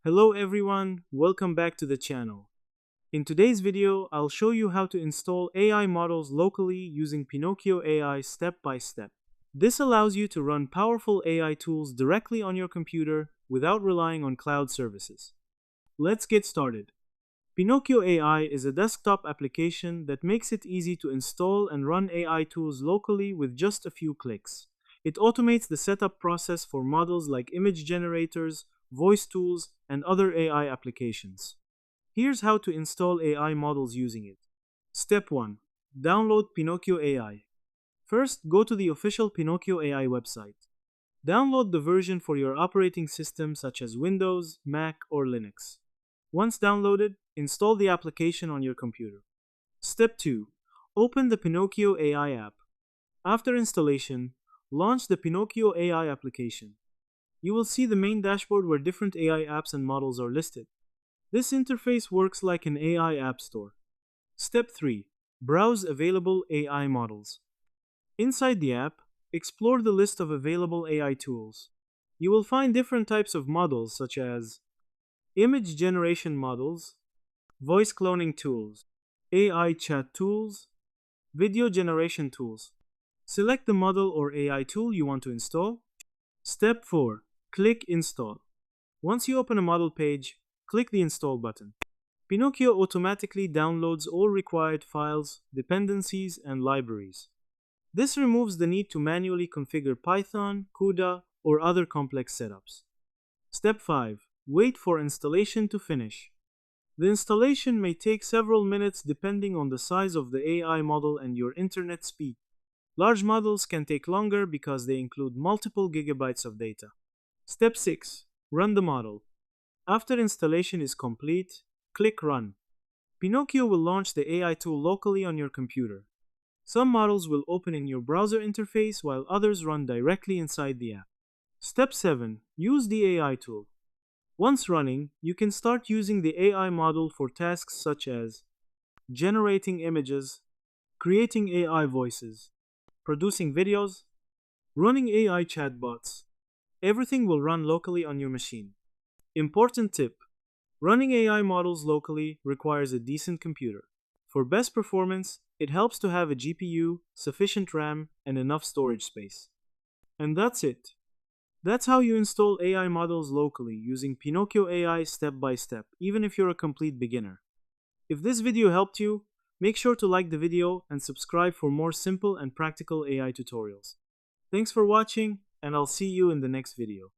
Hello everyone, welcome back to the channel. In today's video, I'll show you how to install AI models locally using Pinokio AI step by step. This allows you to run powerful AI tools directly on your computer without relying on cloud services. Let's get started. Pinokio AI is a desktop application that makes it easy to install and run AI tools locally with just a few clicks. It automates the setup process for models like image generators, voice tools, and other AI applications. Here's how to install AI models using it. Step 1. Download Pinokio AI. First, go to the official Pinokio AI website. Download the version for your operating system such as Windows, Mac, or Linux. Once downloaded, install the application on your computer. Step 2. Open the Pinokio AI app. After installation, launch the Pinokio AI application. You will see the main dashboard where different AI apps and models are listed. This interface works like an AI app store. Step 3. Browse available AI models. Inside the app, explore the list of available AI tools. You will find different types of models such as image generation models, voice cloning tools, AI chat tools, video generation tools. Select the model or AI tool you want to install. Step 4. Click Install. Once you open a model page, click the Install button. Pinokio automatically downloads all required files, dependencies, and libraries. This removes the need to manually configure Python, CUDA, or other complex setups. Step 5. Wait for installation to finish. The installation may take several minutes depending on the size of the AI model and your internet speed. Large models can take longer because they include multiple gigabytes of data. Step 6. Run the model. After installation is complete, click Run. Pinokio will launch the AI tool locally on your computer. Some models will open in your browser interface while others run directly inside the app. Step 7. Use the AI tool. Once running, you can start using the AI model for tasks such as generating images, creating AI voices, producing videos, running AI chatbots. Everything will run locally on your machine. Important tip: running AI models locally requires a decent computer. For best performance, it helps to have a GPU, sufficient RAM, and enough storage space. And that's it. That's how you install AI models locally using Pinokio AI step by step, even if you're a complete beginner. If this video helped you, make sure to like the video and subscribe for more simple and practical AI tutorials. Thanks for watching, and I'll see you in the next video.